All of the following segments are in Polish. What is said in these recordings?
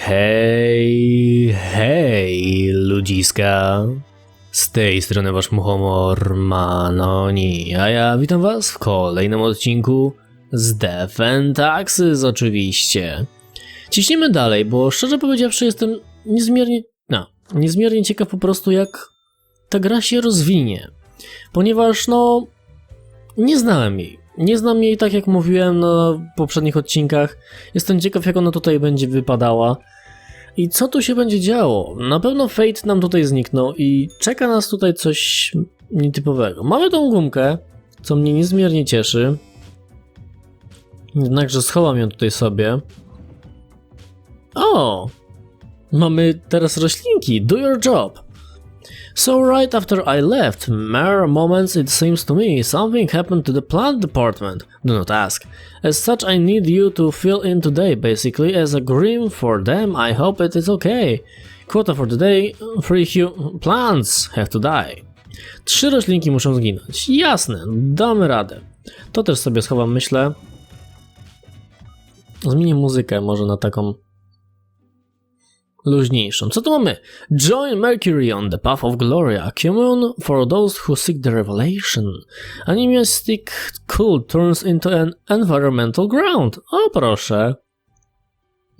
Hej, hej Ludziska. Z tej strony wasz muchomor Manoni, a ja witam was w kolejnym odcinku z Defentaxys oczywiście. Ciśniemy dalej, bo szczerze powiedziawszy jestem niezmiernie ciekaw po prostu jak ta gra się rozwinie. Ponieważ nie znałem jej. Nie znam jej, tak jak mówiłem na poprzednich odcinkach. Jestem ciekaw, jak ona tutaj będzie wypadała i co tu się będzie działo. Na pewno Fate nam tutaj zniknął i czeka nas tutaj coś nietypowego. Mamy tą gumkę, co mnie niezmiernie cieszy. Jednakże schowam ją tutaj sobie. O! Mamy teraz roślinki. Do your job. So right after I left, mere moments it seems to me, something happened to the plant department. Do not ask. As such I need you to fill in today, basically as a grim for them. I hope it is okay. Quota for today, 3 plants have to die. 3 roślinki muszą zginąć. Jasne, damy radę. To też sobie schowam, myślę. Zmienię muzykę może na taką luźniejszą. Co tu mamy? Join Mercury on the path of glory, a commune for those who seek the revelation. Animistic cult turns into an environmental ground. O proszę.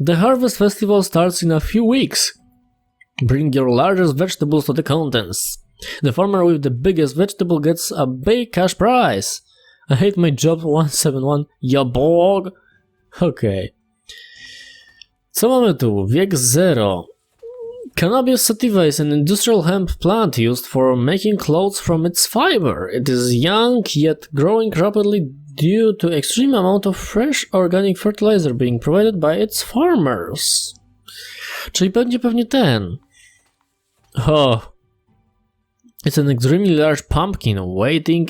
The Harvest Festival starts in a few weeks. Bring your largest vegetables to the contents. The farmer with the biggest vegetable gets a big cash prize. I hate my job 171. Ya bog. Okej. Co mamy tu? Wiek 0. Cannabis sativa is an industrial hemp plant used for making clothes from its fiber. It is young yet growing rapidly due to extreme amount of fresh organic fertilizer being provided by its farmers. Czyli będzie pewnie ten. It's an extremely large pumpkin waiting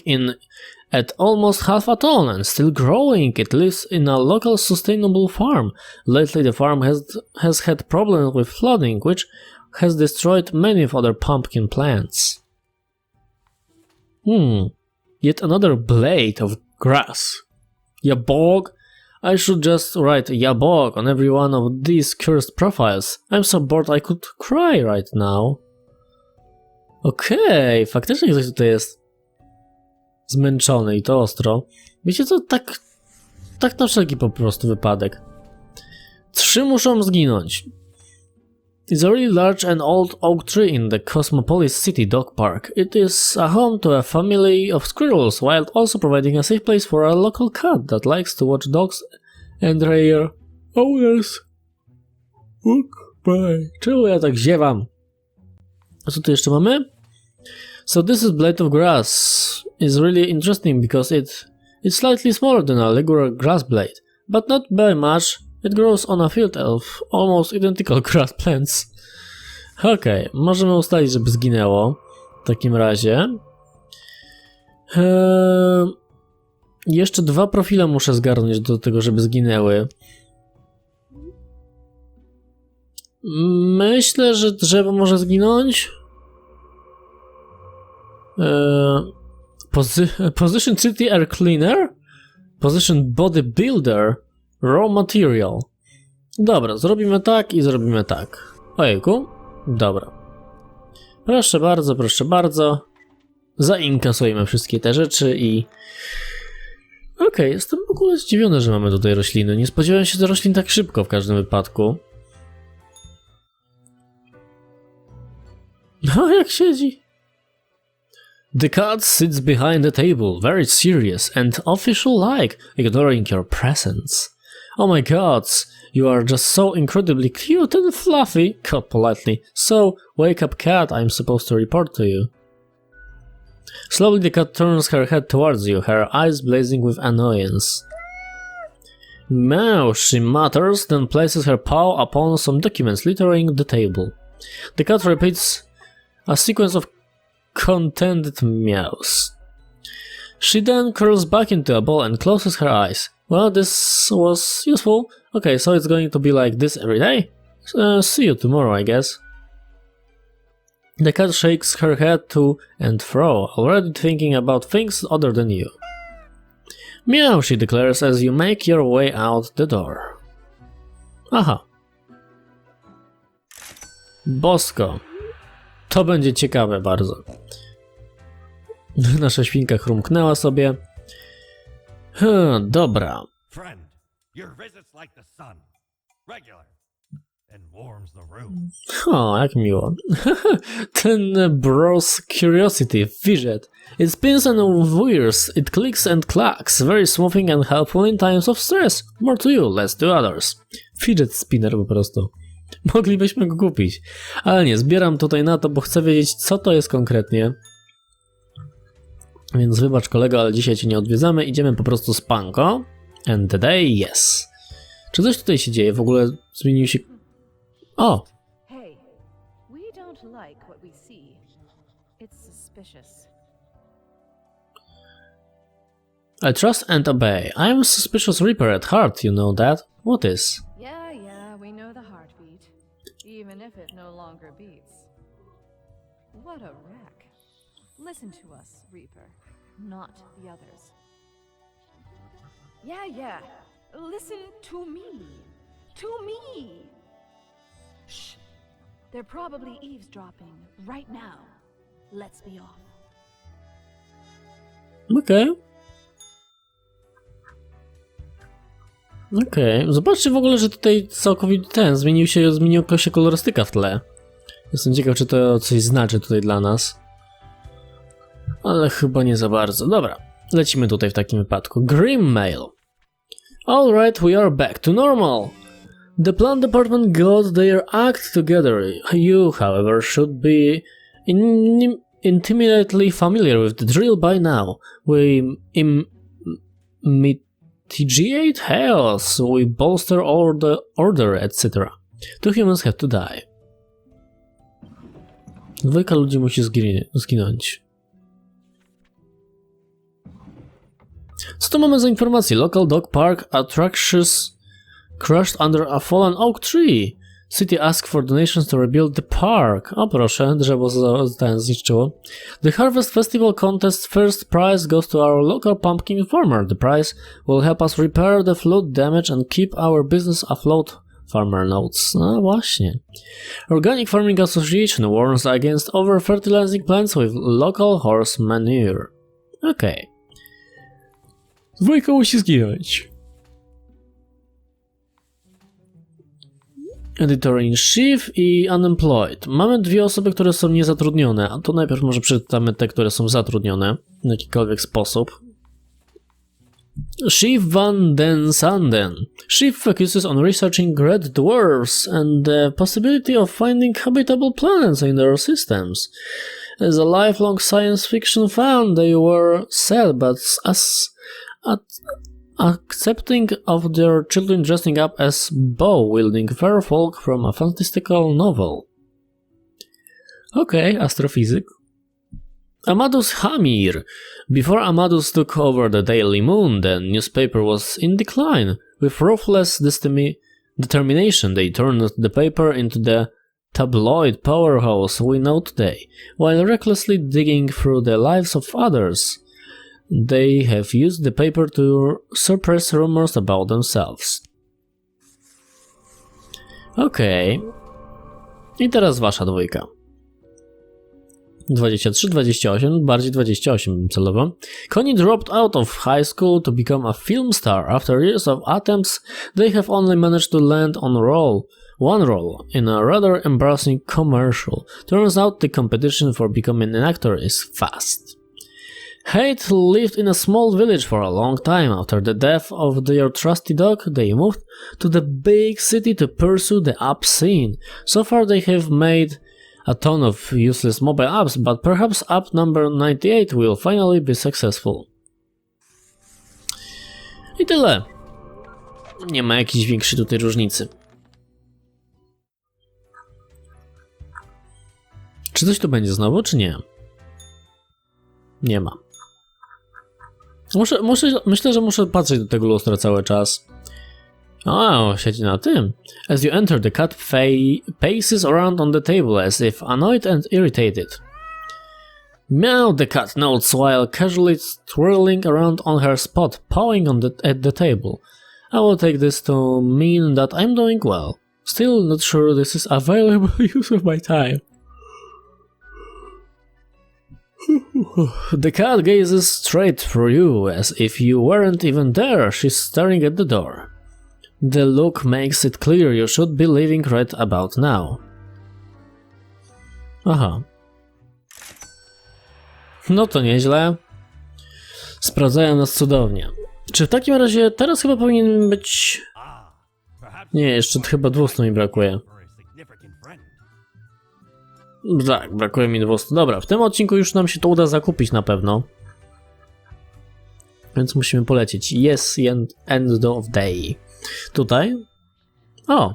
at almost half a ton and still growing. It lives in a local sustainable farm. Lately the farm has had problems with flooding, which has destroyed many of other pumpkin plants. Yet another blade of grass. Yabog? I should just write Yabog on every one of these cursed profiles. I'm so bored I could cry right now. Okej, faktycznie ktoś tutaj jest zmęczony i to ostro. Wiecie co, tak na wszelki po prostu wypadek. 3 muszą zginąć. It's a really large and old oak tree in the Cosmopolis City Dog Park. It is a home to a family of squirrels, while also providing a safe place for a local cat that likes to watch dogs and their owners walk by. Czemu ja tak ziewam? A co tu jeszcze mamy? So this is blade of grass. Is really interesting because it's slightly smaller than a regular grass blade, but not very much. It grows on a field of almost identical grass plants. Okej, możemy ustalić, żeby zginęło. W takim razie. Jeszcze 2 profile muszę zgarnąć do tego, żeby zginęły. Myślę, że drzewo może zginąć. Position City Air Cleaner, Position Body Builder, Raw Material. Dobra, zrobimy tak i zrobimy tak. Ojejku, dobra. Proszę bardzo. Zainkasujemy wszystkie te rzeczy i... Okej, jestem w ogóle zdziwiony, że mamy tutaj rośliny. Nie spodziewałem się, że roślin tak szybko w każdym wypadku. No, jak siedzi. The cat sits behind the table, very serious and official-like, ignoring your presence. Oh my gods, you are just so incredibly cute and fluffy, cat politely. So, wake up cat, I'm supposed to report to you. Slowly the cat turns her head towards you, her eyes blazing with annoyance. Meow, she mutters, then places her paw upon some documents littering the table. The cat repeats a sequence of contented meows. She then curls back into a ball and closes her eyes. Well, this was useful. Okay, so it's going to be like this every day? See you tomorrow, I guess. The cat shakes her head to and fro, already thinking about things other than you. Meow, she declares as you make your way out the door. Aha. Bosko. To będzie ciekawe bardzo. Nasza świnka chrumknęła sobie. Dobra. Friend, your visit's like the sun. Regular. And warms the room. O, jak miło. Ten bros curiosity, fidget. It spins and wears, it clicks and clacks, very smoothing and helpful in times of stress. More to you, less to others. Fidget spinner po prostu. Moglibyśmy go kupić. Ale nie, zbieram tutaj na to, bo chcę wiedzieć, co to jest konkretnie. Więc wybacz kolego, ale dzisiaj cię nie odwiedzamy, idziemy po prostu z panko. And today, yes. Czy coś tutaj się dzieje? W ogóle zmienił się... O! Hey, we don't like what we see. It's suspicious. I trust and obey. I am a suspicious reaper at heart, you know that? What is? Yeah, we know the heartbeat. Even if it no longer beats. What a wreck. Listen to us, Reaper, not the others. Yeah. Listen to me. To me. Shh. They're probably eavesdropping right now. Let's be off. Okej. Zobaczcie w ogóle, że tutaj całkowicie zmieniła się kolorystyka w tle. Jestem ciekaw, czy to coś znaczy tutaj dla nas. Ale chyba nie za bardzo. Dobra, lecimy tutaj w takim wypadku. Grim Mail. Alright, we are back to normal. The plant department got their act together. You, however, should be intimately familiar with the drill by now. We mitigate chaos, we bolster order, etc. Two humans have to die. Dwójka ludzi musi zginąć. Co to mamy za informacje? Local dog park attractions crushed under a fallen oak tree. City asked for donations to rebuild the park. O proszę, drzewo zniszczyło. The Harvest Festival contest first prize goes to our local pumpkin farmer. The prize will help us repair the flood damage and keep our business afloat. Farmer notes. No właśnie. Organic Farming Association warns against over-fertilizing plants with local horse manure. Okej. Dwójka musi zginąć. Editor-in-chief i unemployed. Mamy dwie osoby, które są niezatrudnione, a to najpierw może przeczytamy te, które są zatrudnione w jakikolwiek sposób. Chief Van den Sanden. Chief focuses on researching red dwarfs and the possibility of finding habitable planets in their systems. As a lifelong science fiction fan, they were sad, but accepting of their children dressing up as bow-wielding fair folk from a fantastical novel. Okay, astrophysic. Amadus Hamir. Before Amadus took over the Daily Moon, the newspaper was in decline. With ruthless determination, they turned the paper into the tabloid powerhouse we know today, while recklessly digging through the lives of others. They have used the paper to suppress rumors about themselves. Okej. I teraz wasza dwójka. 23, 28, bardziej 28 celowo. Connie dropped out of high school to become a film star. After years of attempts, they have only managed to land on one role in a rather embarrassing commercial. Turns out the competition for becoming an actor is fast. Hate lived in a small village for a long time. After the death of their trusty dog, they moved to the big city to pursue the app scene. So far they have made a ton of useless mobile apps, but perhaps app number 98 will finally be successful. I tyle. Nie ma jakiejś większej tutaj różnicy. Czy coś tu będzie znowu, czy nie? Nie ma. Myślę, że muszę patrzeć do tego lustra cały czas. O, siedzi na tym. As you enter, the cat paces around on the table as if annoyed and irritated. Meow, the cat notes while casually twirling around on her spot, pawing at the table. I will take this to mean that I'm doing well. Still not sure this is available use of my time. The cat gazes straight through you as if you weren't even there. She's staring at the door. The look makes it clear you should be leaving right about now. Aha. No to nieźle. Sprawdzają nas cudownie. Czy w takim razie teraz chyba powinien być... Nie, jeszcze chyba 200 mi brakuje. Tak, brakuje mi 200. Dobra, w tym odcinku już nam się to uda zakupić na pewno. Więc musimy polecieć. Yes, end of day. Tutaj. O!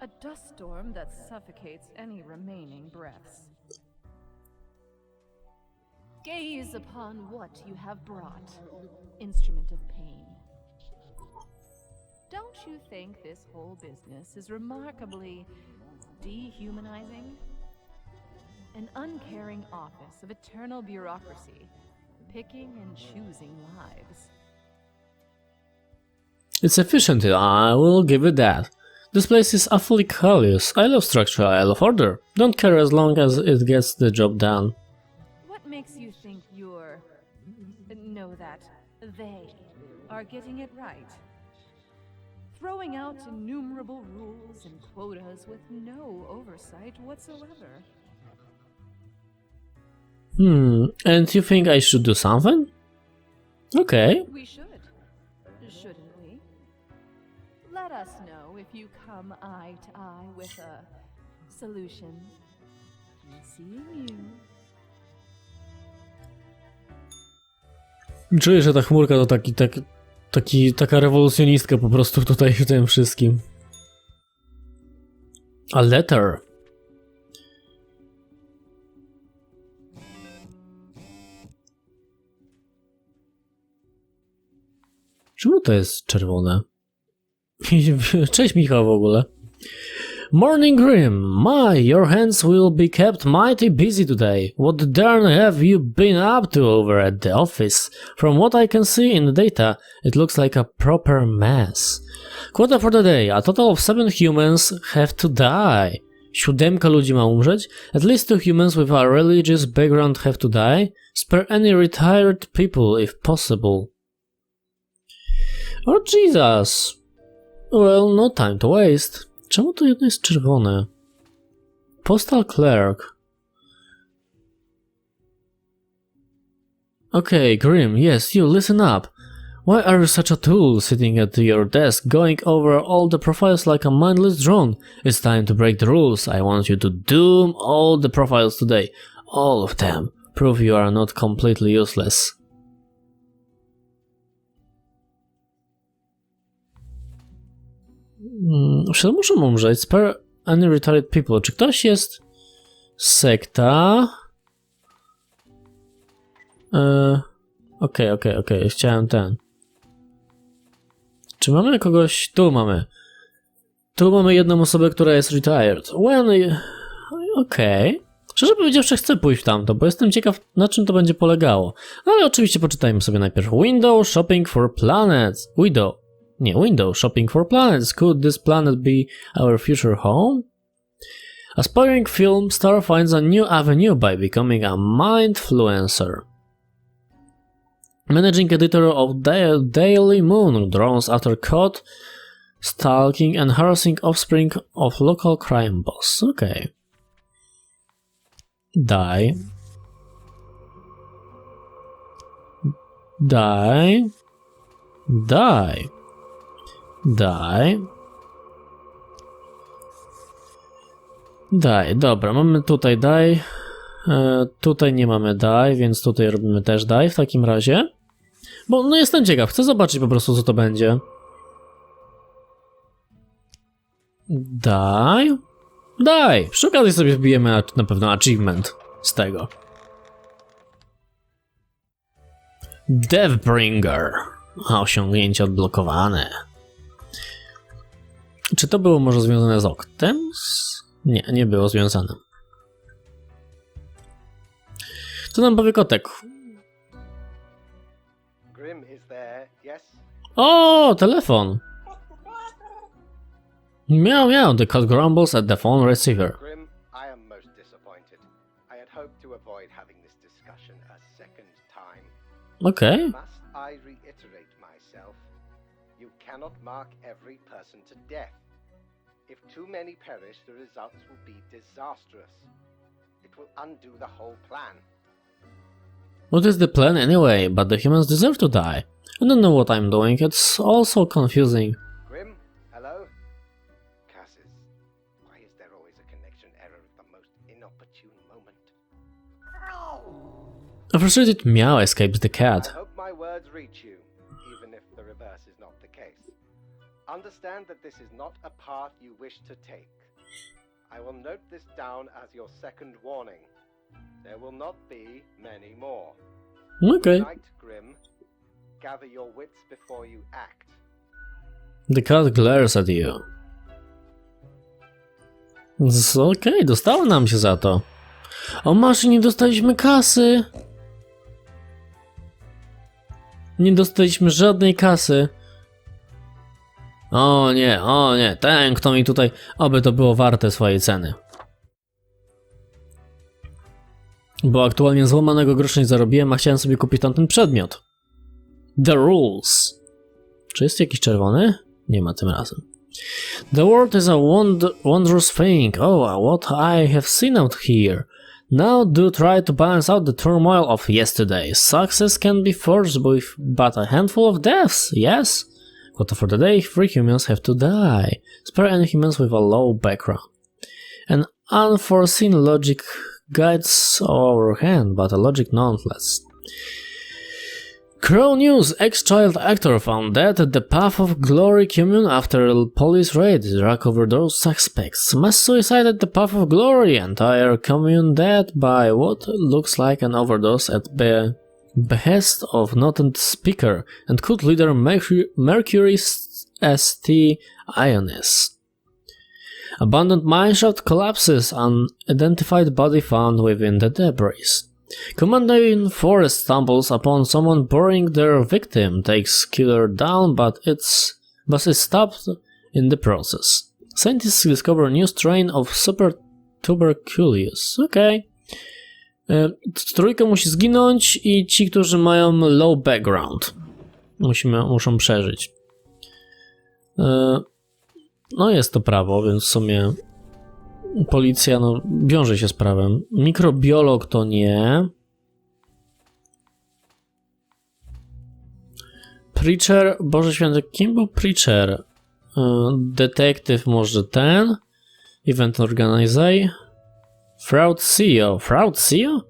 A dust storm that suffocates any remaining breaths. Gaze upon what you have brought, instrument of pain. Don't you think this whole business is remarkably dehumanizing? An uncaring office of eternal bureaucracy, picking and choosing lives. It's efficient, I will give it that. This place is awfully callous. I love structure, I love order. Don't care as long as it gets the job done. What makes you think that they are getting it right? Throwing out innumerable rules and quotas with no oversight whatsoever. And you think I should do something? Okay. We should, shouldn't we? Let us know if you come eye to eye with a solution. Seeing you. Czuję, że ta chmurka to taka rewolucjonistka po prostu tutaj w tym wszystkim. A letter. Czemu to jest czerwone? Cześć Michał w ogóle. Morning Grim, your hands will be kept mighty busy today. What the darn have you been up to over at the office? From what I can see in the data, it looks like a proper mess. Quota for the day, a total of 7 humans have to die. 7 ludzi ma umrzeć. At least 2 humans with a religious background have to die. Spare any retired people if possible. Oh Jesus. Well, no time to waste. Czemu to jedno jest czerwone? Postal clerk. Okay, Grim, yes, you listen up. Why are you such a tool, sitting at your desk, going over all the profiles like a mindless drone? It's time to break the rules. I want you to doom all the profiles today. All of them. Prove you are not completely useless. Muszą umrzeć. Spare any retired people. Czy ktoś jest... Sekta? Okej. Chciałem ten. Czy mamy kogoś? Tu mamy. Tu mamy jedną osobę, która jest retired. Okej. Szczerze powiedziawszy, chcę pójść w tamto, bo jestem ciekaw, na czym to będzie polegało. Ale oczywiście poczytajmy sobie najpierw. Window shopping for planets. Window shopping for planets. Could this planet be our future home? Aspiring film star finds a new avenue by becoming a mindfluencer. Managing editor of Daily Moon drones after caught stalking and harassing offspring of local crime boss. Okay. Die. Dobra, mamy tutaj die. Tutaj nie mamy die, więc tutaj robimy też die w takim razie. Bo no jestem ciekaw, chcę zobaczyć po prostu co to będzie. Die. Przy okazji sobie wbijemy na pewno achievement z tego. Deathbringer. Osiągnięcie odblokowane. Czy to było może związane z oktem? Nie było związane. Co nam powie kotek? Grim is O, telefon! Miał, miał, the cat grumbles at the phone receiver. Grim, I am most disappointed. I had hoped to avoid having this discussion a second time. Okej. Must I reiterate myself? You cannot mark every person to death. If too many perish, the results will be disastrous. It will undo the whole plan. What is the plan anyway? But the humans deserve to die. I don't know what I'm doing, it's all so confusing. Grim, hello? Cassis, why is there always a connection error at the most inopportune moment? A frustrated meow escapes the I cat. hope my words reach you, even if the reverse is not the case. Understand that this is not a path you wish to take. I will note this down as your second warning. There will not be many more. Okay. Night, Grim. Gather your wits before you act. The cat glares at you. Okej, dostało nam się za to. O masz, nie dostaliśmy kasy. Nie dostaliśmy żadnej kasy. O nie, ten kto mi tutaj... Oby to było warte swojej ceny. Bo aktualnie złamanego grosza nie zarobiłem, a chciałem sobie kupić tamten przedmiot. The rules. Czy jest jakiś czerwony? Nie ma tym razem. The world is a wondrous thing. Oh, what I have seen out here. Now do try to balance out the turmoil of yesterday. Success can be forged with but a handful of deaths, yes? But for the day, 3 humans have to die. Spare any humans with a low background. An unforeseen logic guides our hand, but a logic nonetheless. Crow News, ex-child actor found dead at the Path of Glory commune after a police raid. Drug overdose suspects. Mass suicide at the Path of Glory. Entire commune dead by what looks like an overdose at the behest of noted speaker and cult leader Mercury St. Ionis. Abandoned mineshaft collapses. Unidentified body found within the debris. Commander in forest stumbles upon someone burying their victim, takes killer down, but is stopped in the process. Scientists discover new strain of super tuberculosis. Okej. Trójka musi zginąć i ci, którzy mają low background, muszą przeżyć. No jest to prawo, więc w sumie policja wiąże się z prawem. Mikrobiolog to nie. Preacher, Boże Święty, kim był Preacher? Detektyw może ten. Event Organizer. Fraud CEO. Fraud CEO?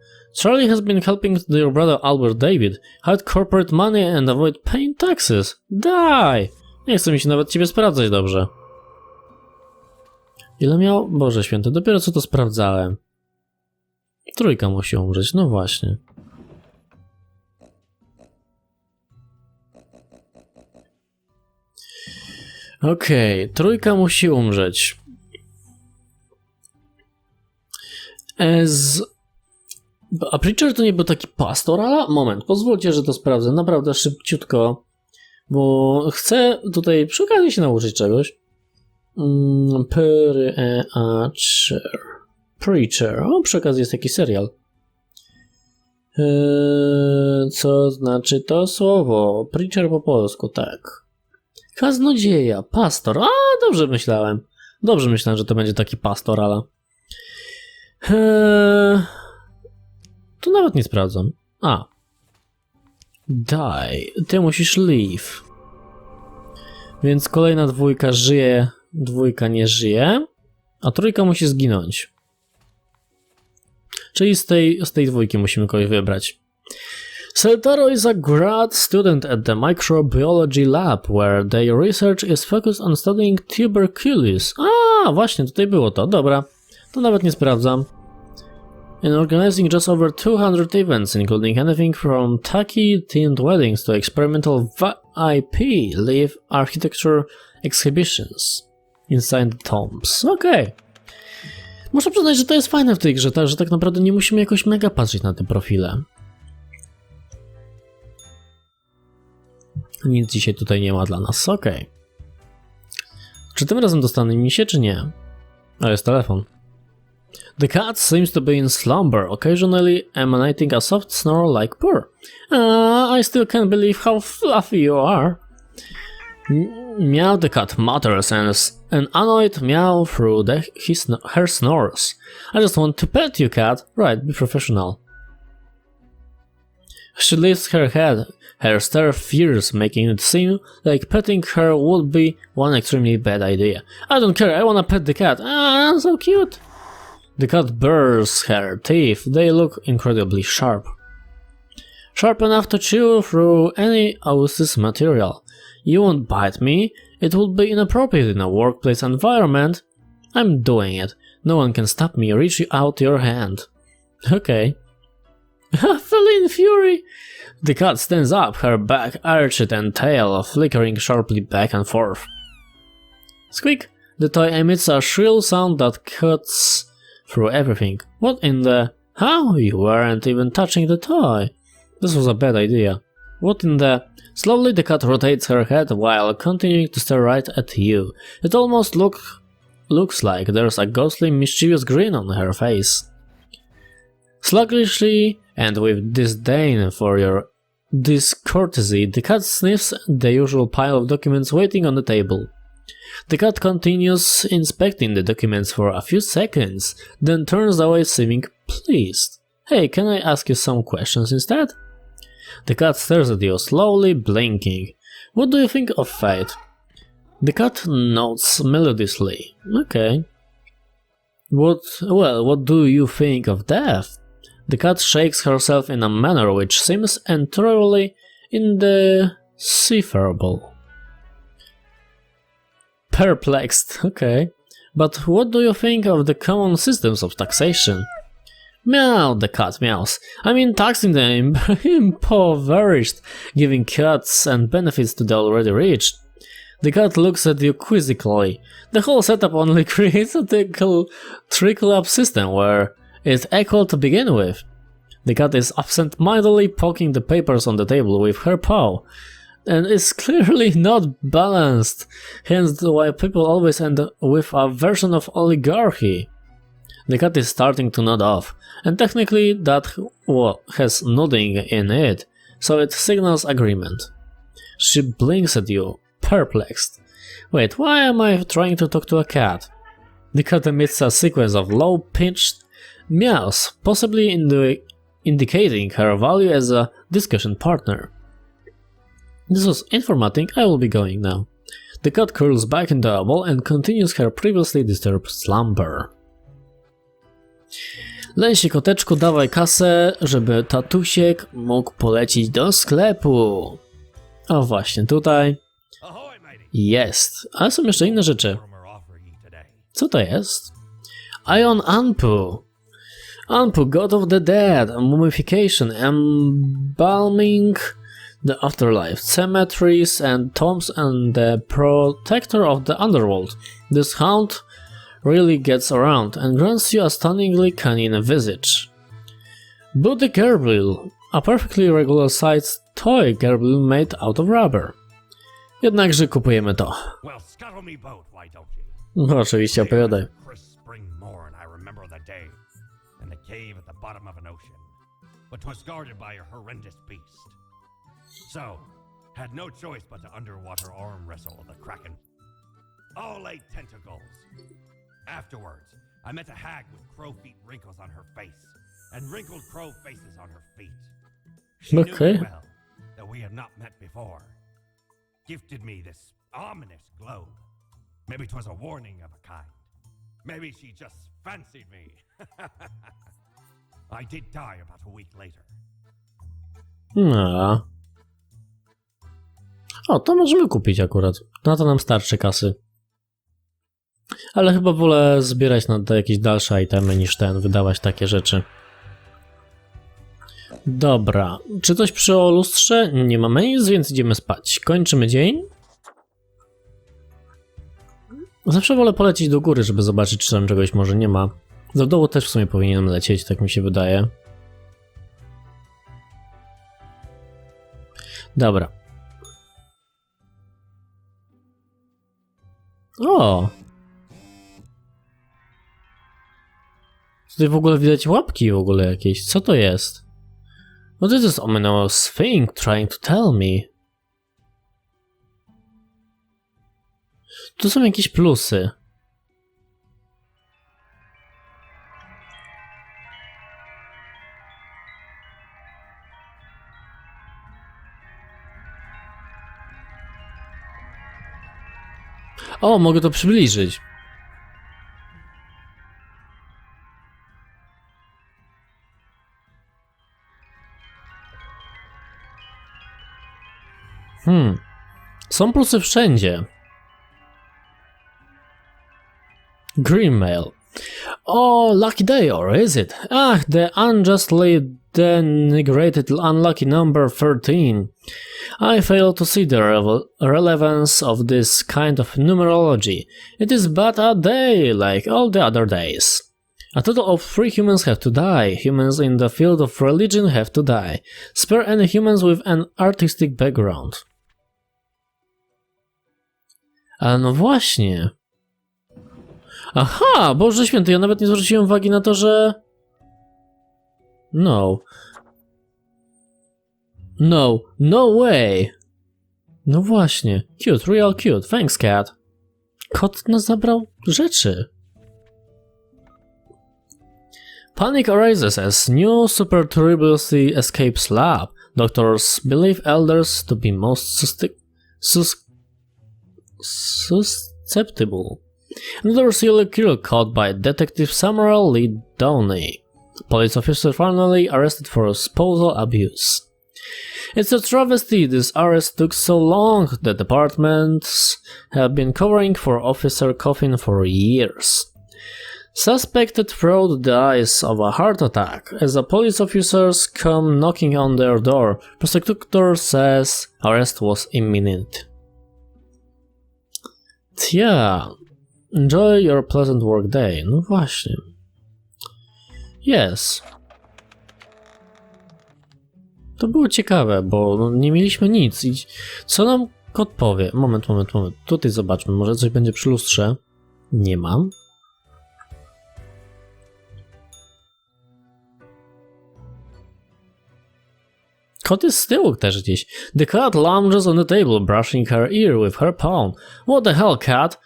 Charlie has been helping your brother Albert David hide corporate money and avoid paying taxes. Die! Nie chce mi się nawet ciebie sprawdzać dobrze. Ile miał? Boże Święty, dopiero co to sprawdzałem. Trójka musi umrzeć, no właśnie. Okej, trójka musi umrzeć. A Preacher to nie był taki pastor, ale moment, pozwólcie, że to sprawdzę naprawdę szybciutko, bo chcę tutaj przy okazji się nauczyć czegoś. Preacher. O, przy okazji jest taki serial. Co znaczy to słowo? Preacher po polsku, tak. Kaznodzieja, pastor. A, dobrze myślałem. Dobrze myślałem, że to będzie taki pastor, ale... Tu nawet nie sprawdzam. A. Die. Ty musisz leave. Więc kolejna dwójka żyje, dwójka nie żyje, a trójka musi zginąć. Czyli z tej dwójki musimy kogoś wybrać. Seltaro is a grad student at the microbiology lab, where their research is focused on studying tuberculosis. A, właśnie, tutaj było to. Dobra, to nawet nie sprawdzam. In organizing just over 200 events, including anything from tacky-themed weddings to experimental VIP live architecture exhibitions inside the tombs. Okej. Muszę przyznać, że to jest fajne w tej grze, że tak naprawdę nie musimy jakoś mega patrzeć na te profile. Nic dzisiaj tutaj nie ma dla nas, okej. Czy tym razem dostanę misię, czy nie? O, jest telefon. The cat seems to be in slumber, occasionally emanating a soft snore like purr. I still can't believe how fluffy you are. Meow, the cat mutters an annoyed meow through her snores. I just want to pet you, cat. Right, be professional. She lifts her head, her stare fierce, making it seem like petting her would be one extremely bad idea. I don't care, I wanna pet the cat. Ah, so cute. The cat bares her teeth. They look incredibly sharp. Sharp enough to chew through any Oasis material. You won't bite me. It would be inappropriate in a workplace environment. I'm doing it. No one can stop me. Reach out your hand. Okay. Fell in fury. The cat stands up, her back arched and tail flickering sharply back and forth. Squeak! The toy emits a shrill sound that cuts through everything. What in the... How? You weren't even touching the toy. This was a bad idea. What in the... Slowly the cat rotates her head while continuing to stare right at you. It almost looks like there's a ghostly, mischievous grin on her face. Sluggishly, and with disdain for your discourtesy, the cat sniffs the usual pile of documents waiting on the table. The cat continues inspecting the documents for a few seconds, then turns away seeming pleased. Hey, can I ask you some questions instead? The cat stares at you, slowly blinking. What do you think of fate? The cat nods melodiously. Okay. What do you think of death? The cat shakes herself in a manner which seems entirely indecipherable. Perplexed, okay. But what do you think of the common systems of taxation? Meow, the cat meows. I mean taxing the impoverished, giving cuts and benefits to the already rich. The cat looks at you quizzically. The whole setup only creates a trickle-up system where it's equal to begin with. The cat is absent-mindedly poking the papers on the table with her paw, and is clearly not balanced, hence why people always end with a version of oligarchy. The cat is starting to nod off, and technically that has nodding in it, so it signals agreement. She blinks at you, perplexed. Wait, why am I trying to talk to a cat? The cat emits a sequence of low-pitched meows, possibly indicating her value as a discussion partner. This was informative, I will be going now. The cat curls back into a ball and continues her previously disturbed slumber. Lęsi koteczku, dawaj kasę, żeby tatusiek mógł polecić do sklepu. O właśnie, tutaj jest. Ale są jeszcze inne rzeczy. Co to jest? Ion Anpu. Anpu, God of the Dead, Mummification, Embalming the Afterlife, Cemeteries and Tombs, and the Protector of the Underworld. This hound really gets around and grants you a stunningly canine visage. Buddy Gerbil, a perfectly regular sized toy Gerbil made out of rubber. Jednakże kupujemy to. Well, scuttle me boat, why don't you? No, oczywiście, opowiadaj. Spring morn, I remember the day, in the cave at the bottom of an ocean, but 'twas guarded by a horrendous beast. So, had no choice but to underwater arm wrestle the kraken. All 8 tentacles. Afterwards, I met a hag with crow feet wrinkles on her face, and wrinkled crow faces on her feet. She knew me well, that we had not met before. Gifted me this ominous globe. Maybe 'twas a warning of a kind. Maybe she just fancied me. I did die about a week later. No. O, to możemy kupić akurat. Na to nam starczy kasy. Ale chyba wolę zbierać na jakieś dalsze itemy niż wydawać takie rzeczy. Dobra. Czy coś przy lustrze? Nie mamy nic, więc idziemy spać. Kończymy dzień. Zawsze wolę polecieć do góry, żeby zobaczyć, czy tam czegoś może nie ma. Do dołu też w sumie powinienem lecieć, tak mi się wydaje. Dobra. O! Tutaj w ogóle widać łapki w ogóle jakieś. Co to jest? What is this ominous thing trying to tell me? Tu są jakieś plusy. O, mogę to przybliżyć. Są plusy wszędzie. Green mail. Oh, lucky day, or is it? Ah, the unjustly denigrated unlucky number 13. I fail to see the relevance of this kind of numerology. It is but a day like all the other days. A total of 3 humans have to die. Humans in the field of religion have to die. Spare any humans with an artistic background. Ale no właśnie. Aha, Boże Święty, ja nawet nie zwróciłem uwagi na to, że... No, no way. No właśnie. Cute, real cute. Thanks, cat. Kot nas zabrał rzeczy. Panic arises as new superturbulency escapes lab. Doctors believe elders to be most susceptible. Another serial killer caught by Detective Samuel Lee Downey. Police officer finally arrested for spousal abuse. It's a travesty this arrest took so long. The departments have been covering for Officer Coffin for years. Suspected through the eyes of a heart attack. As the police officers come knocking on their door, prosecutor says arrest was imminent. Tja, enjoy your pleasant work day. No właśnie. Yes. To było ciekawe, bo nie mieliśmy nic. I co nam kot powie? Moment. Tutaj zobaczmy, może coś będzie przy lustrze. Nie mam. Kot jest z tyłu też gdzieś. The cat lounges on the table, brushing her ear with her palm. What the hell, cat?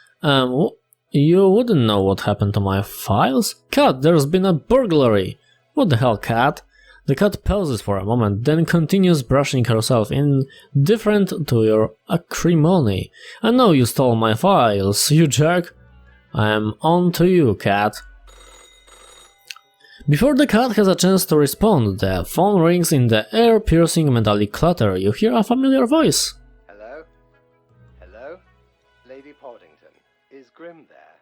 You wouldn't know what happened to my files? Cat, there's been a burglary. What the hell, cat? The cat pauses for a moment, then continues brushing herself, indifferent to your acrimony. I know you stole my files, you jerk. I am on to you, cat. Before the cat has a chance to respond, the phone rings in the ear-piercing metallic clatter. You hear a familiar voice. Hello? Hello? Lady Pawdington, is Grim there?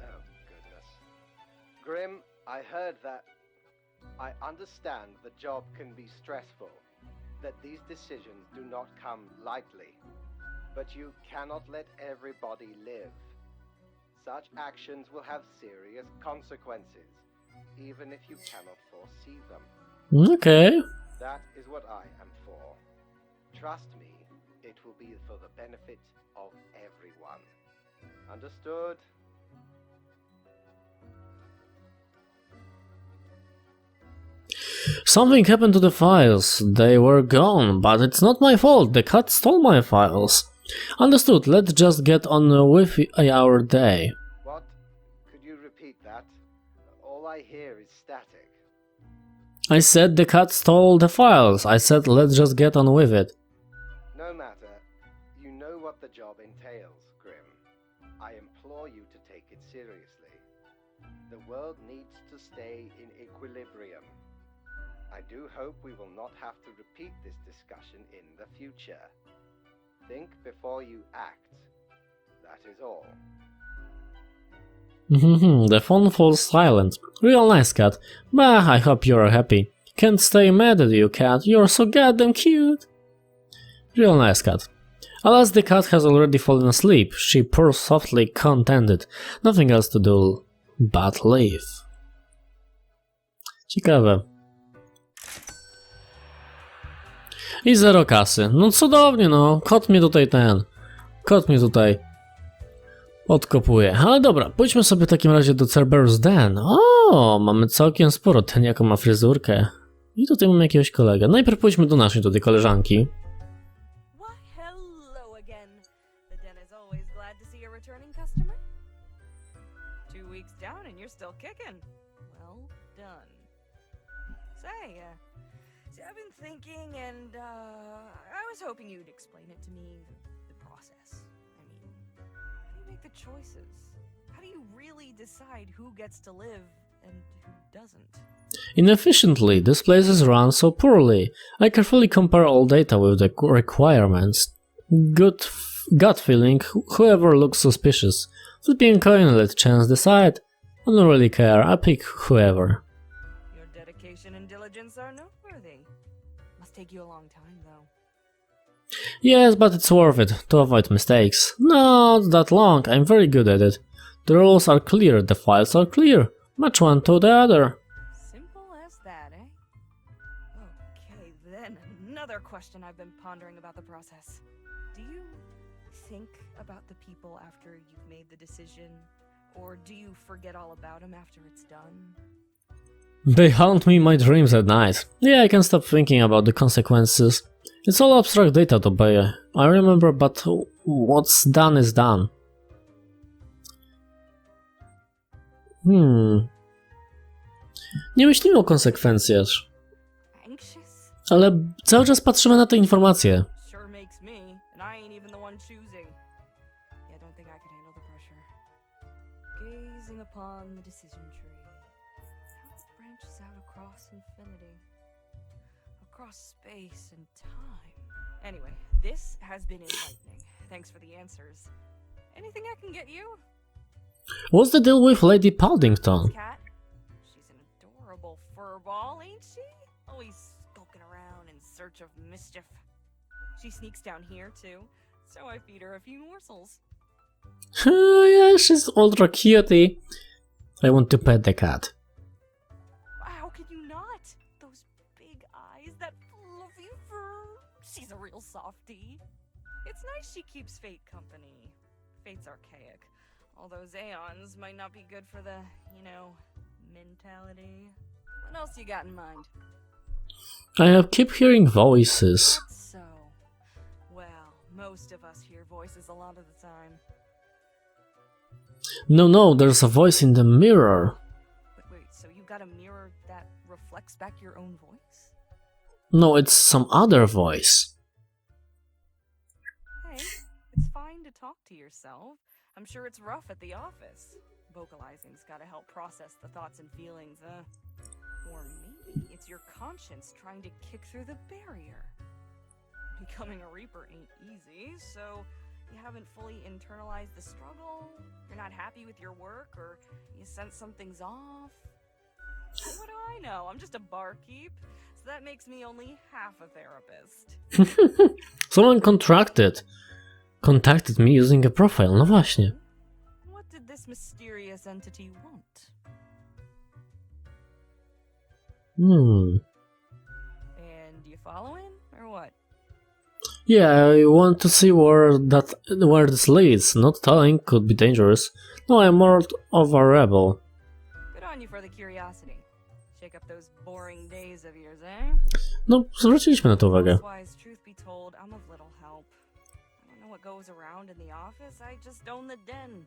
Oh, goodness. Grim, I heard that... I understand the job can be stressful, that these decisions do not come lightly, but you cannot let everybody live. Such actions will have serious consequences, even if you cannot foresee them. Okay. That is what I am for. Trust me, it will be for the benefit of everyone. Understood? Something happened to the files. They were gone, but it's not my fault. The cat stole my files. Understood. Let's just get on with our day. What? Could you repeat that? All I hear is static. I said the cat stole the files. I said let's just get on with it. No matter. You know what the job entails, Grim. I implore you to take it seriously. The world needs to stay in equilibrium. I do hope we will not have to repeat this discussion in the future. Think before you act. That is all. The phone falls silent. Real nice, cat. Bah, I hope you're happy. Can't stay mad at you, cat. You're so goddamn cute. Real nice, cat. Alas, the cat has already fallen asleep. She purrs softly, contented. Nothing else to do but leave. Ciekawe. I 0 kasy. No cudownie, no. Kot mnie tutaj Kot mnie tutaj odkopuje. Ale dobra, pójdźmy sobie w takim razie do Cerberus Den. O, mamy całkiem sporo. Ten jaką ma fryzurkę. I tutaj mamy jakiegoś kolegę. Najpierw pójdźmy do naszej tutaj koleżanki. Why, hello again. The den is always glad to see a returning customer. 2 weeks down and you're still kicking. Well done. Say, see, I've been thinking and, I was hoping you'd explain it to me, the process. I mean, how do you make the choices? How do you really decide who gets to live and who doesn't? Inefficiently, this place is run so poorly. I carefully compare all data with the requirements. Gut feeling, whoever looks suspicious. Flipping a coin and let chance decide. I don't really care, I pick whoever. Your dedication and diligence are noteworthy. Must take you a long time, though. Yes, but it's worth it, to avoid mistakes. Not that long, I'm very good at it. The rules are clear, the files are clear. Match one to the other. Simple as that, eh? Okay, then another question I've been pondering about the process. Do you think about the people after you've made the decision? Or do you forget all about them after it's done? They haunt me in my dreams at night. Yeah, I can't stop thinking about the consequences. It's all abstract data to obey. I remember, but what's done is done. Nie myślimy o konsekwencjach, Anxious? ale cały czas patrzymy na te informacje. Sure makes me, and I ain't even the one choosing. Yeah, I don't think I could handle the pressure. Gazing upon the decision tree. How it branches out across infinity. Across space and time. Anyway, this has been enlightening. Thanks for the answers. Anything I can get you? What's the deal with Lady Pawdington? Cat? She's an adorable furball, ain't she? Always skulking around in search of mischief. She sneaks down here too, so I feed her a few morsels. Oh yeah, she's ultra cutie. I want to pet the cat. How could you not? Those big eyes, that fluffy fur. She's a real softie. It's nice she keeps Fate company. Fate's archaic. All those aeons might not be good for the, you know, mentality. What else you got in mind? I keep hearing voices. That's so. Well, most of us hear voices a lot of the time. No, there's a voice in the mirror. Wait, so you got a mirror that reflects back your own voice? No, it's some other voice. Hey, it's fine to talk to yourself. I'm sure it's rough at the office. Vocalizing's gotta help process the thoughts and feelings, Or maybe it's your conscience trying to kick through the barrier. Becoming a Reaper ain't easy, so you haven't fully internalized the struggle, you're not happy with your work, or you sense something's off. What do I know? I'm just a barkeep, so that makes me only half a therapist. Someone contacted me using a profile, no właśnie. What did this mysterious entity want? And you following, or what? Yeah, I want to see where this leads. Not telling could be dangerous. No, I'm more of a rebel. Good on you for the curiosity. Shake up those boring days of yours, eh? No, zwróciliśmy na to uwagę. Wise, truth be told, I'm of little help. I don't know what goes around in the office, I just own the den.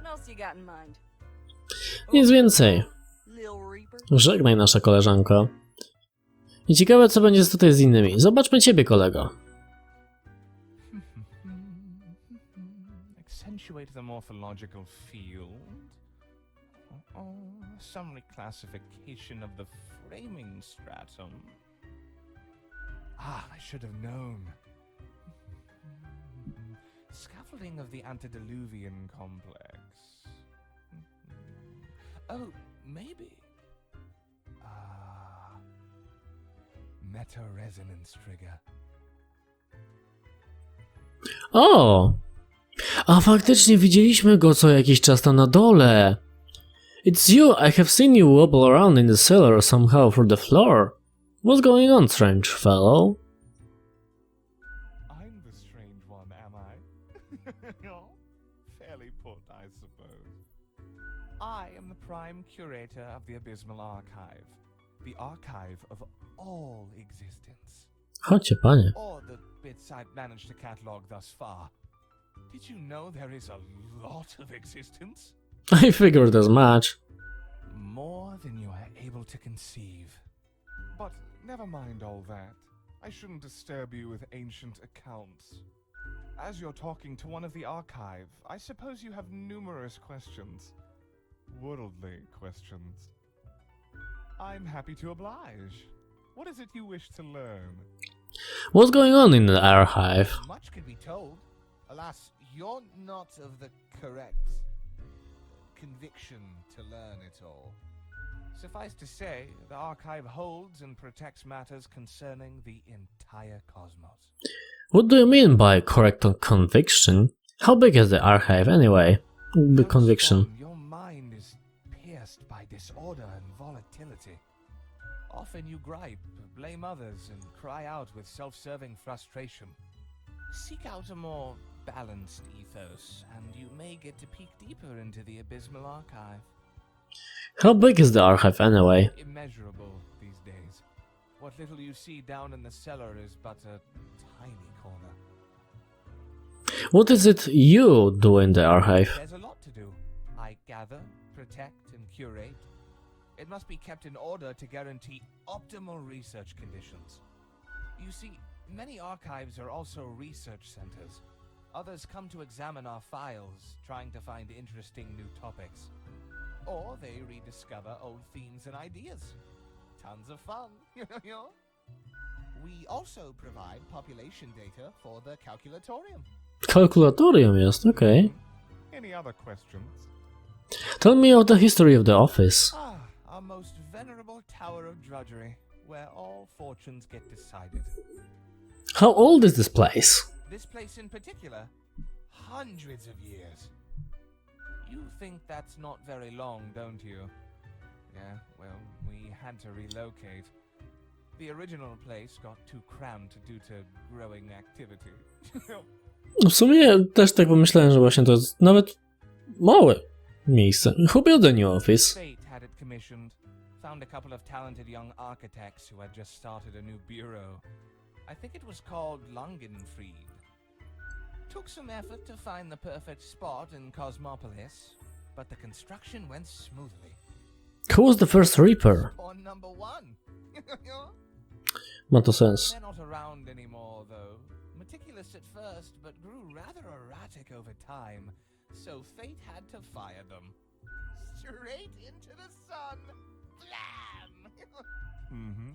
What else you got in mind? Nic więcej. Lil Reaper? Żegnaj, nasza koleżanko. I ciekawe, co będzie tutaj z innymi. Zobaczmy ciebie, kolego. Accentuate the morphological field. Some reclassification of the framing stratum. I should have known. Scaffolding of the antediluvian complex. Oh, maybe. Meta-resonance trigger. O! A faktycznie widzieliśmy go co jakiś czas tam na dole. It's you, I have seen you wobble around in the cellar somehow through the floor. What's going on, strange fellow? I'm the strange one, am I? I am the prime curator of the Abysmal Archive. The archive of all existence. Chodźcie, panie. Or the bits I've managed to catalog thus far. Did you know there is a lot of existence? I figured as much. More than you are able to conceive. But never mind all that. I shouldn't disturb you with ancient accounts. As you're talking to one of the archive, I suppose you have numerous questions. Worldly questions. I'm happy to oblige. What is it you wish to learn? What's going on in the archive? Much could be told. Alas, you're not of the correct conviction to learn it all. Suffice to say, the archive holds and protects matters concerning the entire cosmos. What do you mean by correct on conviction? How big is the archive anyway? The conviction. Your mind is pierced by disorder and volatility. Often you gripe, blame others, and cry out with self-serving frustration. Seek out a more balanced ethos, and you may get to peek deeper into the Abysmal Archive. How big is the archive anyway? Immeasurable these days. What little you see down in the cellar is but a tiny corner. What is it you do in the archive? There's a lot to do. I gather, protect, and curate. It must be kept in order to guarantee optimal research conditions. You see, many archives are also research centers. Others come to examine our files, trying to find interesting new topics. Or they rediscover old themes and ideas. Tons of fun, you know? We also provide population data for the calculatorium. Kalkulatorium jest, okay. Any other questions? Tell me of the history of the office. Our most venerable tower of drudgery, where all fortunes get decided. How old is this place? This place in particular, hundreds of years. You think that's not very long, don't you? Yeah, well, we had to relocate. The original place got too cramped due to growing activity. W sumie też tak pomyślałem, że właśnie to jest nawet małe miejsce. Who built the new office? Fate had it commissioned. Found a couple of talented young architects who had just started a new bureau. I think it was called Langenfried. Took some effort to find the perfect spot in Cosmopolis, but the construction went smoothly. Who was the first Reaper? On number one. Ma to sens. They're not around anymore, though. Meticulous at first, but grew rather erratic over time, so fate had to fire them. Straight into the sun. Blam! Mm-hmm.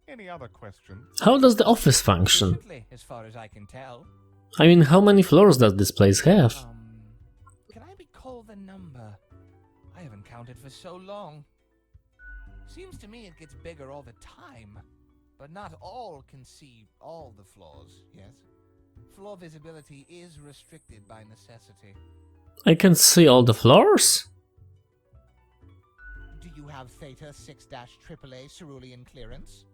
Any other questions? How does the office function? Efficiently, as far as I can tell. I mean, how many floors does this place have? Can I recall the number? I haven't counted for so long. Seems to me it gets bigger all the time. But not all can see all the floors, yes? Floor visibility is restricted by necessity. I can see all the floors? Do you have Theta 6-AAA cerulean clearance?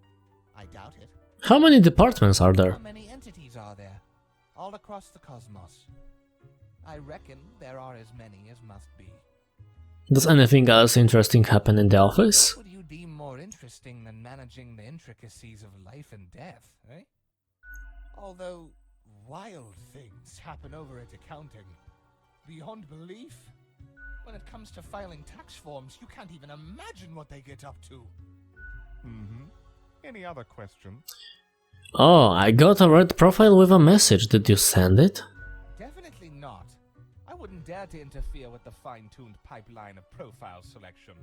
I doubt it. How many departments are there? How many entities are there? All across the cosmos. I reckon there are as many as must be. Does anything else interesting happen in the office? What would you deem more interesting than managing the intricacies of life and death, eh? Although wild things happen over at accounting. Beyond belief. When it comes to filing tax forms, you can't even imagine what they get up to. Mm-hmm. Any other questions? Oh, I got a red profile with a message. Did you send it? Definitely not. I wouldn't dare to interfere with the fine-tuned pipeline of profile selection.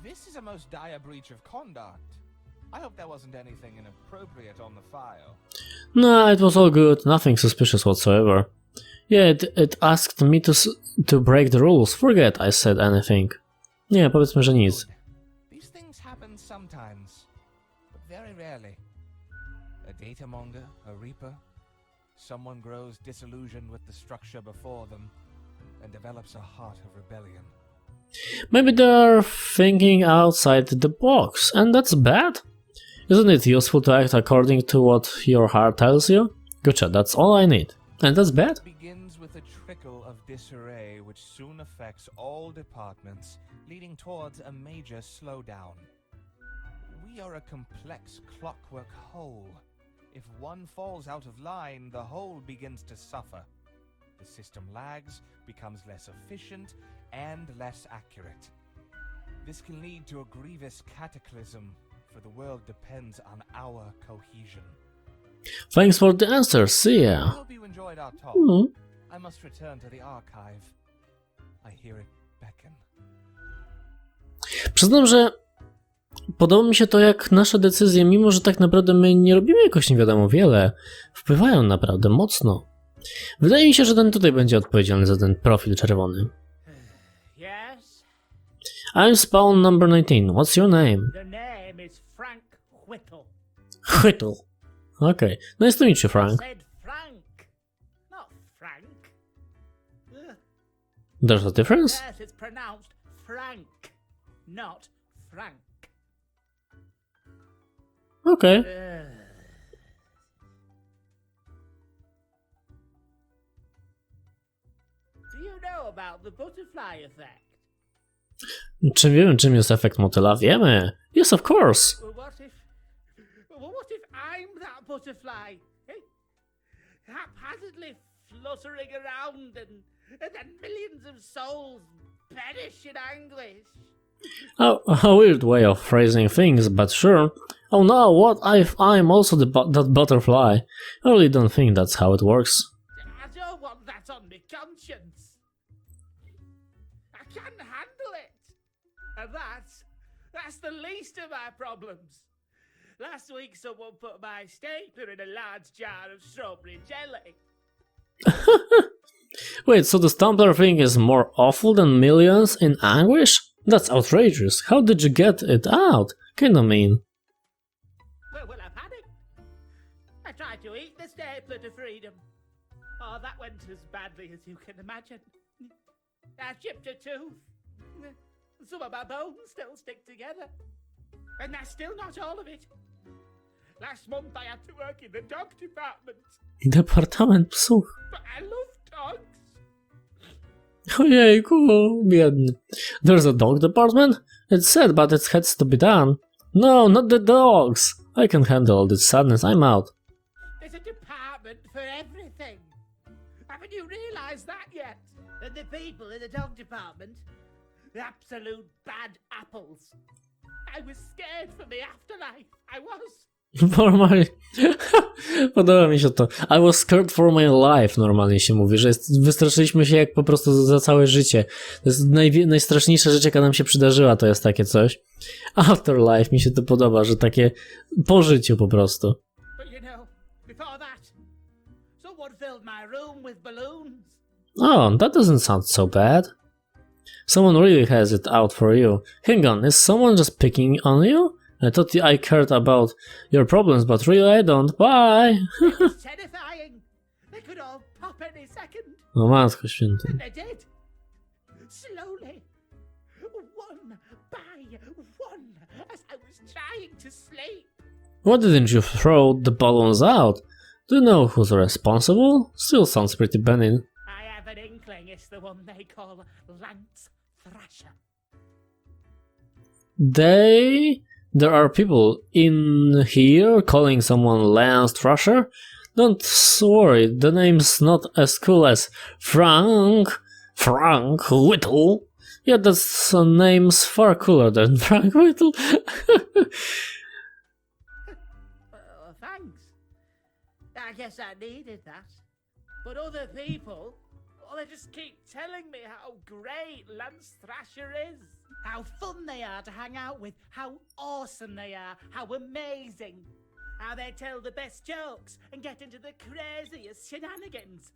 This is a most dire breach of conduct. I hope there wasn't anything inappropriate on the file. No, it was all good. Nothing suspicious whatsoever. Yeah, it asked me to break the rules. Forget I said anything. Nie, powiedzmy, że nic. These things happen sometimes, but very rarely. A datamonger, a reaper, someone grows disillusioned with the structure before them and develops a heart of rebellion. Maybe they're thinking outside the box, and that's bad? Isn't it useful to act according to what your heart tells you? Gotcha, that's all I need. And that's bad? Begins with a trickle of disarray which soon affects all departments, leading towards a major slowdown. We are a complex clockwork whole. If one falls out of line, the whole begins to suffer. The system lags, becomes less efficient, and less accurate. This can lead to a grievous cataclysm, for the world depends on our cohesion. Thanks for the answer, see I ya. hope you enjoyed our talk. I must return to the archive. I hear it beckon. Przyznam, że podoba mi się to, jak nasze decyzje, mimo że tak naprawdę my nie robimy jakoś nie wiadomo wiele, wpływają naprawdę mocno. Wydaje mi się, że ten tutaj będzie odpowiedzialny za ten profil czerwony. Yes? I'm spawn number 19. What's your name? The name is Frank Whittle. Whittle. Okay. Nice to meet you, I Frank. said Frank, not Frank. Ugh. There's a difference? Yes, it's pronounced Frank, not Frank. Okay. Do you know about the butterfly effect? Czym wiemy, czym jest efekt motyla? Wiemy. Yes, of course. Well, what if I'm that butterfly? Eh? Haphazardly fluttering around and then millions of souls perish in anguish. A weird way of phrasing things, but sure. Oh no, what if I'm also that butterfly? I really don't think that's how it works. I don't want that on my conscience. I can't handle it. And that's the least of my problems. Last week someone put my stapler in a large jar of strawberry jelly. Wait, so the Stumbler thing is more awful than millions in anguish? That's outrageous. How did you get it out? Kinda mean. Well, I panicked. I tried to eat the stapler to freedom. Oh, that went as badly as you can imagine. I chipped a tooth. Some of my bones still stick together. And that's still not all of it. Last month I had to work in the dog department. Departament psów. But I love dogs. Ojejku, biedny. There's a dog department? It's sad, but it has to be done. No, not the dogs. I can handle all this sadness. I'm out. There's a department for everything. Haven't you realised that yet? And the people in the dog department, absolute bad apples. I was scared for the afterlife. I was. Normalnie. Podoba mi się to. I was scared for my life, normalnie się mówi, że wystraszyliśmy się jak po prostu za całe życie. To jest najstraszniejsza rzecz, jaka nam się przydarzyła, to jest takie coś. Afterlife, mi się to podoba, że takie po życiu po prostu. But you know, before that, someone filled my room with balloons. Oh, that doesn't sound so bad. Someone really has it out for you. Hang on, is someone just picking on you? I thought I cared about your problems, but really I don't. Bye! It was terrifying. They could all pop any second. O matko święta. And they did. Slowly. One by one. As I was trying to sleep. Why didn't you throw the balloons out? Do you know who's responsible? Still sounds pretty benign. I have an inkling it's the one they call Lance Thrasher. There are people in here calling someone Lance Thrasher? Don't worry, the name's not as cool as Frank Whittle. Yeah, that name's far cooler than Frank Whittle. Thanks. I guess I needed that. But other people, well, they just keep telling me how great Lance Thrasher is. How fun they are to hang out with, how awesome they are, how amazing. How they tell the best jokes and get into the craziest shenanigans.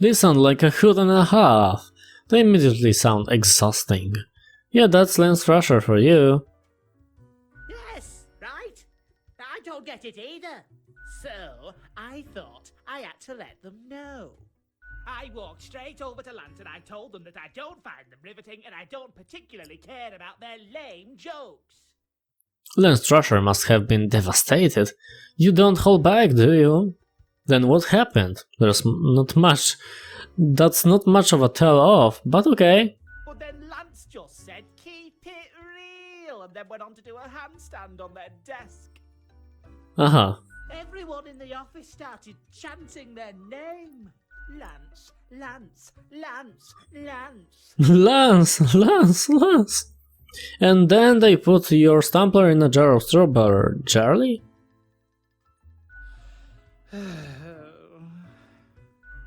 They sound like a hoot and a half. They immediately sound exhausting. Yeah, that's Lance Thrasher for you. Yes, right? I don't get it either. So, I thought I had to let them know. I walked straight over to Lance and I told them that I don't find them riveting and I don't particularly care about their lame jokes. Lance Thrasher must have been devastated. You don't hold back, do you? Then what happened? There's not much. That's not much of a tell-off, but okay. But then Lance just said, keep it real, and then went on to do a handstand on their desk. Aha. Everyone in the office started chanting their name. Lance, Lance, Lance, Lance. Lance. And then they put your Stampler in a jar of strawberry jelly?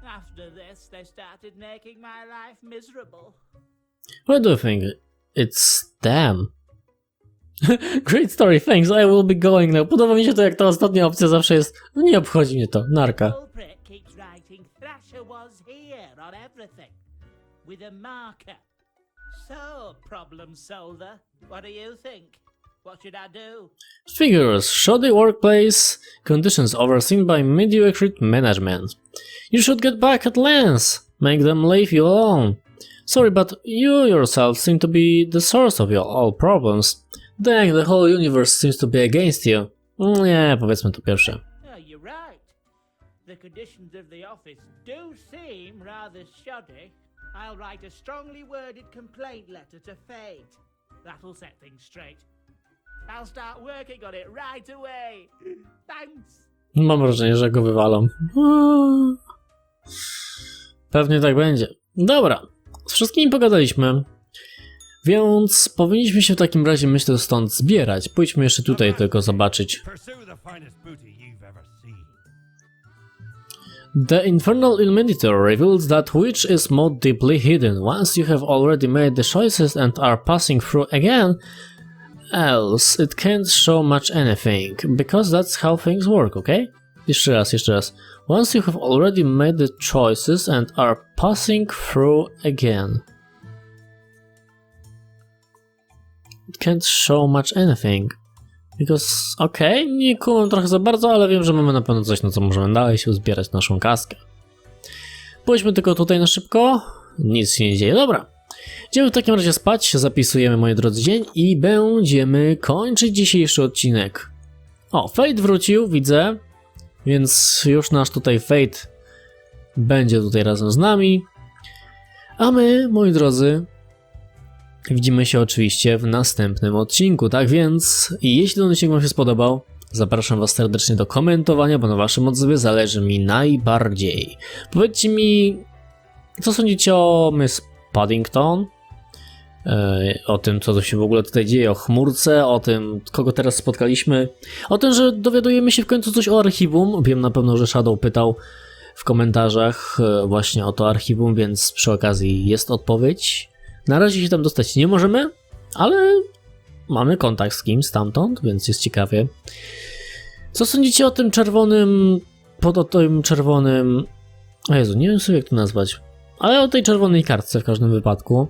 After this, they started making my life miserable. Why do you think it's them? Great story, thanks, I will be going now. Podoba mi się to, jak ta ostatnia opcja zawsze jest, no nie obchodzi mnie to, narka. Culprit keeps writing Thrasher was here on everything, with a marker. So, problem solver, what do you think? What should I do? Figures, shoddy workplace, conditions overseen by mediocre management. You should get back at Lance, make them leave you alone. Sorry, but you yourself seem to be the source of all problems. Dang, the whole universe seems to be against you. Nie, powiedzmy to pierwsze. Oh, you're right. The conditions of the office do seem rather shoddy. I'll write a strongly worded complaint letter to Fate. That'll set things straight. I'll start working on it right away. Thanks. Mam wrażenie, że go wywalą. Pewnie tak będzie. Dobra, z wszystkimi pogadaliśmy. Więc powinniśmy się w takim razie, myślę, stąd zbierać. Pójdźmy jeszcze tutaj tylko zobaczyć. The infernal illuminator reveals that which is more deeply hidden. Once you have already made the choices and are passing through again, else it can't show much anything, because that's how things work, okay? Jeszcze raz. Once you have already made the choices and are passing through again. It can't show much anything. Because, okej, nie kumam trochę za bardzo, ale wiem, że mamy na pewno coś, na co możemy dalej się uzbierać naszą kaskę. Pójdźmy tylko tutaj na szybko. Nic się nie dzieje. Dobra. Idziemy w takim razie spać, zapisujemy, moi drodzy, dzień i będziemy kończyć dzisiejszy odcinek. O, Fate wrócił, widzę. Więc już nasz tutaj Fate będzie tutaj razem z nami. A my, moi drodzy, widzimy się oczywiście w następnym odcinku. Tak więc, jeśli ten odcinek wam się spodobał, zapraszam was serdecznie do komentowania, bo na waszym odzewie zależy mi najbardziej. Powiedzcie mi, co sądzicie o Miss Pawdington, o tym, co się w ogóle tutaj dzieje, o chmurce, o tym, kogo teraz spotkaliśmy, o tym, że dowiadujemy się w końcu coś o archiwum. Wiem na pewno, że Shadow pytał w komentarzach właśnie o to archiwum, więc przy okazji jest odpowiedź. Na razie się tam dostać nie możemy, ale mamy kontakt z kimś stamtąd, więc jest ciekawie. Co sądzicie o tym czerwonym, o tym czerwonym, o Jezu, nie wiem sobie jak to nazwać, ale o tej czerwonej kartce w każdym wypadku.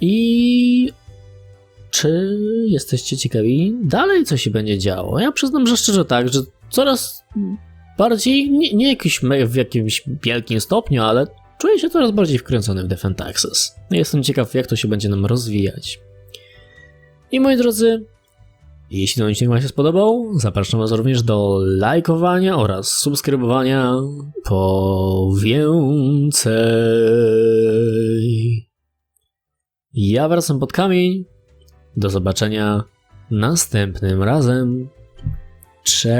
I czy jesteście ciekawi dalej, co się będzie działo? Ja przyznam, że szczerze tak, że coraz bardziej, nie jakiś w jakimś wielkim stopniu, ale czuję się coraz bardziej wkręcony w Defend Access. Jestem ciekaw, jak to się będzie nam rozwijać. I moi drodzy, jeśli ten odcinek wam się spodobał, zapraszam was również do lajkowania oraz subskrybowania po więcej. Ja wracam pod kamień. Do zobaczenia następnym razem. Cześć!